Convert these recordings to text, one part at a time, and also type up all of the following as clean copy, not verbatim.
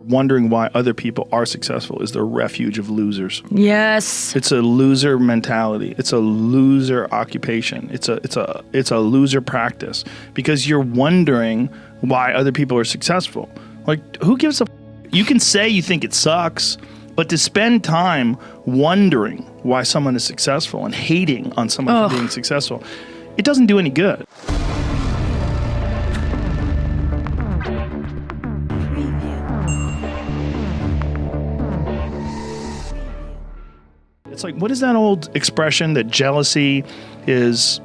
Wondering why other people are successful is the refuge of losers. Yes. It's a loser mentality. It's a loser occupation. It's a loser practice because you're wondering why other people are successful. Like, who gives a You can say you think it sucks, but to spend time wondering why someone is successful and hating on someone for being successful, it doesn't do any good. It's like, what is that old expression that jealousy is,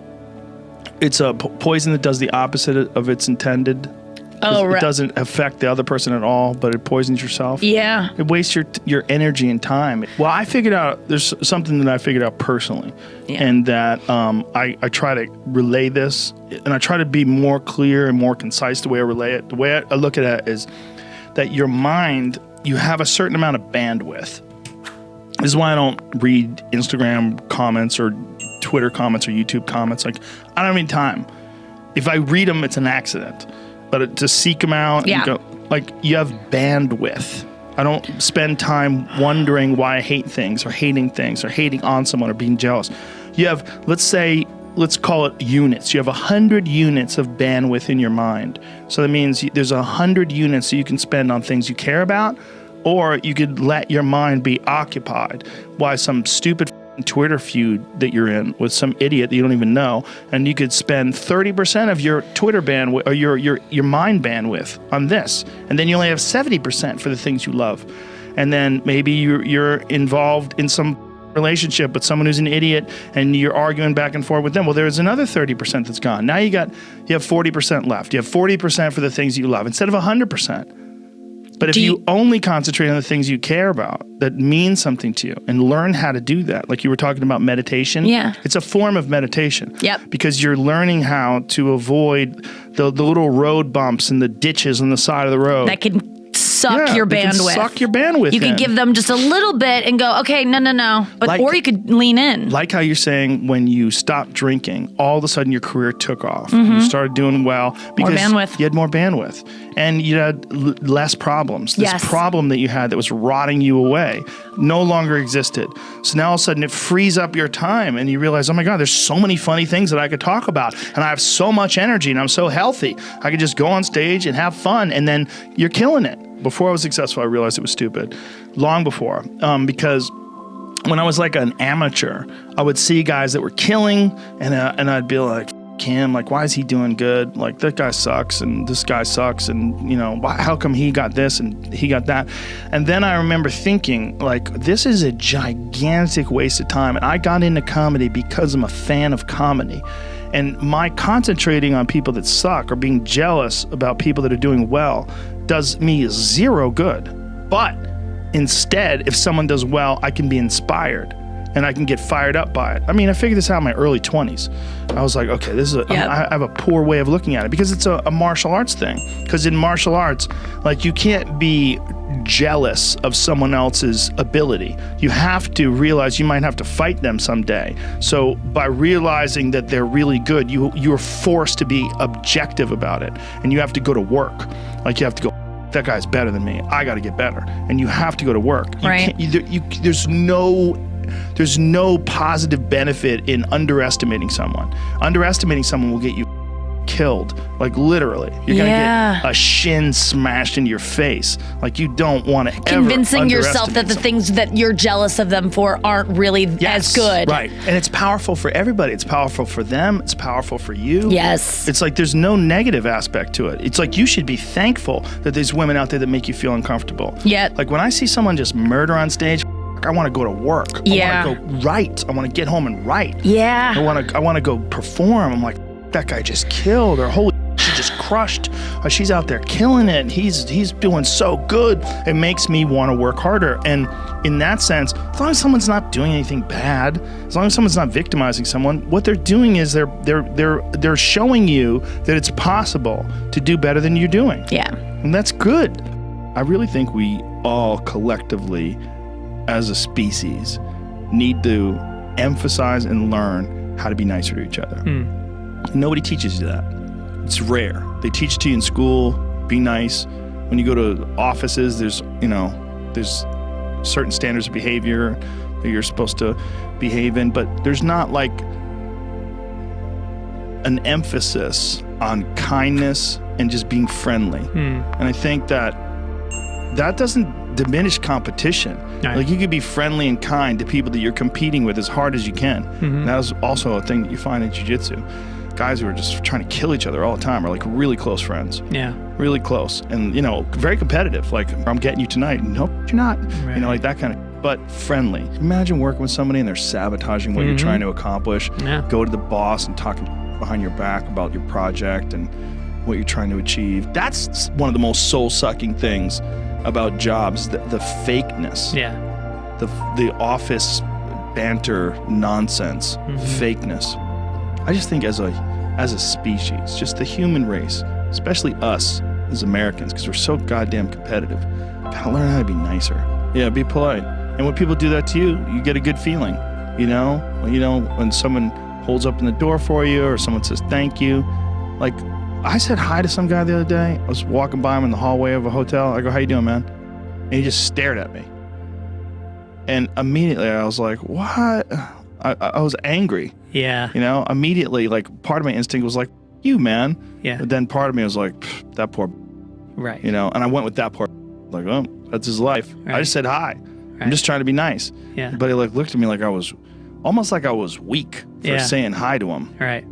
it's a poison that does the opposite of its intended? Oh, right. It doesn't affect the other person at all, but it poisons yourself. Yeah. It wastes your energy and time. Well, I figured out, there's something that I figured out personally, and that I try to relay this, and I try to be more clear and more concise the way I relay it. The way I look at it is that your mind, you have a certain amount of bandwidth. This is why I don't read Instagram comments or Twitter comments or YouTube comments. Like, I don't have any time. If I read them, it's an accident. But to seek them out, and go, like, you have bandwidth. I don't spend time wondering why I hate things or hating on someone or being jealous. You have, let's call it units. You have 100 units of bandwidth in your mind. So that means there's 100 units that you can spend on things you care about, or you could let your mind be occupied by some stupid Twitter feud that you're in with some idiot that you don't even know, and you could spend 30% of your Twitter bandwidth or your mind bandwidth on this, and then you only have 70% for the things you love. And then maybe you're involved in some relationship with someone who's an idiot, and you're arguing back and forth with them. Well, there's another 30% that's gone. Now you have 40% left. You have 40% for the things you love instead of 100%. But if you only concentrate on the things you care about that mean something to you and learn how to do that, like you were talking about meditation, it's a form of meditation. Yep. Because you're learning how to avoid the little road bumps and the ditches on the side of the road. That can suck your bandwidth. Suck your bandwidth. You could give them just a little bit and go, okay, no. But or you could lean in. Like how you're saying when you stopped drinking, all of a sudden your career took off. You started doing well because you had more bandwidth and you had less problems. This problem that you had that was rotting you away no longer existed. So now all of a sudden it frees up your time and you realize, oh my God, there's so many funny things that I could talk about, and I have so much energy and I'm so healthy. I could just go on stage and have fun, and then you're killing it. Before I was successful, I realized it was stupid. Long before. Because when I was like an amateur, I would see guys that were killing, and I'd be like, him, like, why is he doing good? Like, that guy sucks, and this guy sucks, and, you know, how come he got this and he got that? And then I remember thinking, like, this is a gigantic waste of time. And I got into comedy because I'm a fan of comedy. And my concentrating on people that suck or being jealous about people that are doing well does me zero good. But instead, if someone does well, I can be inspired and I can get fired up by it. I mean, I figured this out in my early 20s. I was like, okay, this is I have a poor way of looking at it because it's a martial arts thing. Because in martial arts, like, you can't be jealous of someone else's ability. You have to realize you might have to fight them someday. So by realizing that they're really good, you're forced to be objective about it. And you have to go to work. Like, you have to go, that guy's better than me. I got to get better. And you have to go to work. There's no positive benefit in underestimating someone. Underestimating someone will get you killed, like, literally. You're going to get a shin smashed into your face. Like, you don't want to convincing yourself that the things that you're jealous of them for aren't really as good. Right. And it's powerful for everybody. It's powerful for them. It's powerful for you. Yes. It's like there's no negative aspect to it. It's like you should be thankful that there's women out there that make you feel uncomfortable. Yeah. Like, when I see someone just murder on stage, I want to go to work. I want to go write. I want to get home and write. Yeah. I want to go perform. I'm like, that guy just killed, or holy, she just crushed, or she's out there killing it. He's doing so good. It makes me want to work harder. And in that sense, as long as someone's not doing anything bad, as long as someone's not victimizing someone, what they're doing is they're showing you that it's possible to do better than you're doing. Yeah. And that's good. I really think we all collectively, as a species, need to emphasize and learn how to be nicer to each other. Nobody teaches you that. It's rare. They teach it to you in school, be nice. when you go to offices, there's certain standards of behavior that you're supposed to behave in, but there's not like an emphasis on kindness and just being friendly. And I think that doesn't diminish competition. Right. Like you could be friendly and kind to people that you're competing with as hard as you can. And that was also a thing that you find in jiu-jitsu. Guys who are just trying to kill each other all the time are like really close friends. Yeah. Really close. And, very competitive. Like, I'm getting you tonight. No, you're not. Right. Like that kind of, but friendly. Imagine working with somebody and they're sabotaging what you're trying to accomplish. Yeah. Go to the boss and talking behind your back about your project and what you're trying to achieve. That's one of the most soul-sucking things about jobs, the fakeness. Yeah. The office banter nonsense, fakeness. I just think as a species, just the human race, especially us as Americans, because we're so goddamn competitive, gotta learn how to be nicer. Yeah, be polite. And when people do that to you, you get a good feeling. When someone holds open the door for you or someone says thank you. Like, I said hi to some guy the other day. I was walking by him in the hallway of a hotel. I go, "How you doing, man?" And he just stared at me. And immediately I was like, what? I was angry. Yeah. Immediately, like, part of my instinct was like, "You, man." Yeah. But then part of me was like, that poor, Right. and I went with that poor, like, oh, that's his life. Right. I just said hi. Right. I'm just trying to be nice. Yeah. But he looked at me like I was, almost like I was weak for saying hi to him. Right.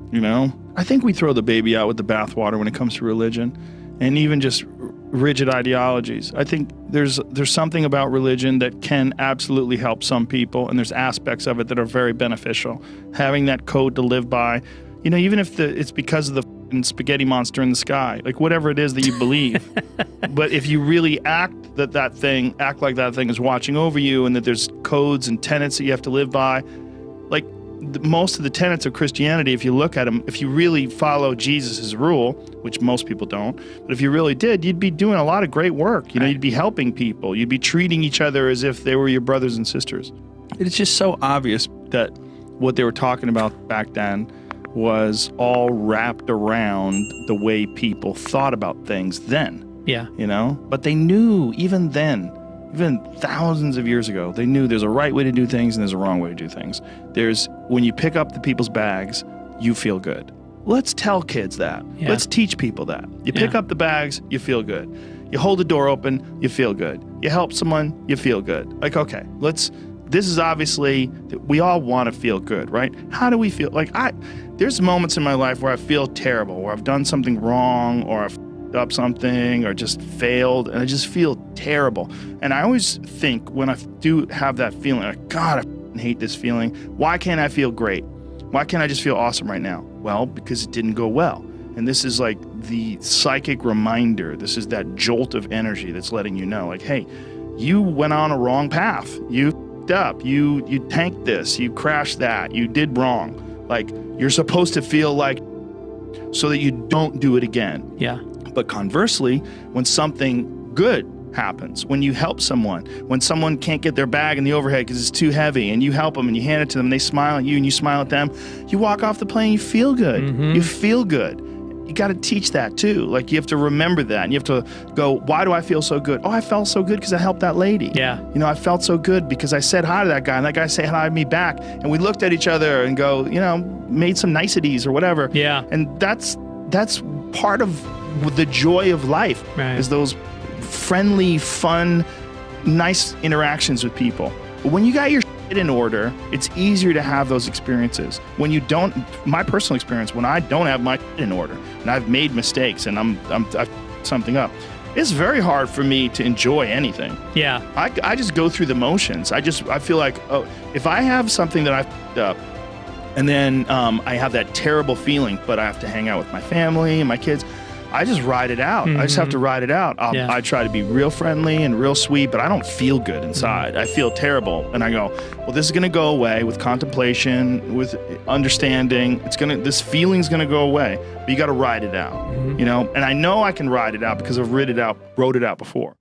I think we throw the baby out with the bathwater when it comes to religion and even just rigid ideologies. I think there's something about religion that can absolutely help some people, and there's aspects of it that are very beneficial. Having that code to live by, even if it's because of the spaghetti monster in the sky, like whatever it is that you believe. But if you really act like that thing is watching over you, and that there's codes and tenets that you have to live by, like most of the tenets of Christianity, if you look at them, if you really follow Jesus' rule, which most people don't, but if you really did, you'd be doing a lot of great work. You'd be helping people. You'd be treating each other as if they were your brothers and sisters. It's just so obvious that what they were talking about back then was all wrapped around the way people thought about things then. Yeah. But they knew even then, even thousands of years ago, they knew there's a right way to do things and there's a wrong way to do things. When you pick up the people's bags, you feel good. Let's tell kids that. Yeah. Let's teach people that. You pick up the bags, you feel good. You hold the door open, you feel good. You help someone, you feel good. Like, okay, this is obviously, we all want to feel good, right? How do we feel? Like, there's moments in my life where I feel terrible, where I've done something wrong, or I've up something, or just failed, and I just feel terrible. And I always think when I do have that feeling, like, God, I hate this feeling. Why can't I feel great? Why can't I just feel awesome right now? Well, because it didn't go well. And this is like the psychic reminder. This is that jolt of energy that's letting you know, like, hey, you went on a wrong path. You f***ed up. You tanked this. You crashed that. You did wrong. Like, you're supposed to feel like, so that you don't do it again. Yeah. But conversely, when something good happens, when you help someone, when someone can't get their bag in the overhead because it's too heavy, and you help them and you hand it to them, and they smile at you and you smile at them, you walk off the plane, you feel good. You feel good. You got to teach that too. Like, you have to remember that, and you have to go, why do I feel so good? Oh, I felt so good because I helped that lady. Yeah. I felt so good because I said hi to that guy, and that guy said hi to me back, and we looked at each other and go, made some niceties or whatever. Yeah. And that's part of the joy of life, right, is those friendly, fun, nice interactions with people. But when you got your shit in order, it's easier to have those experiences. When you don't, my personal experience, when I don't have my shit in order and I've made mistakes and I've something up, it's very hard for me to enjoy anything. Yeah. I just go through the motions. I feel like, oh, if I have something that I f***ed up, and then I have that terrible feeling, but I have to hang out with my family and my kids, I just ride it out. I just have to ride it out. I try to be real friendly and real sweet, but I don't feel good inside. I feel terrible. And I go, well, this is going to go away with contemplation, with understanding. This feeling's going to go away, but you got to ride it out, And I know I can ride it out because I've wrote it out before.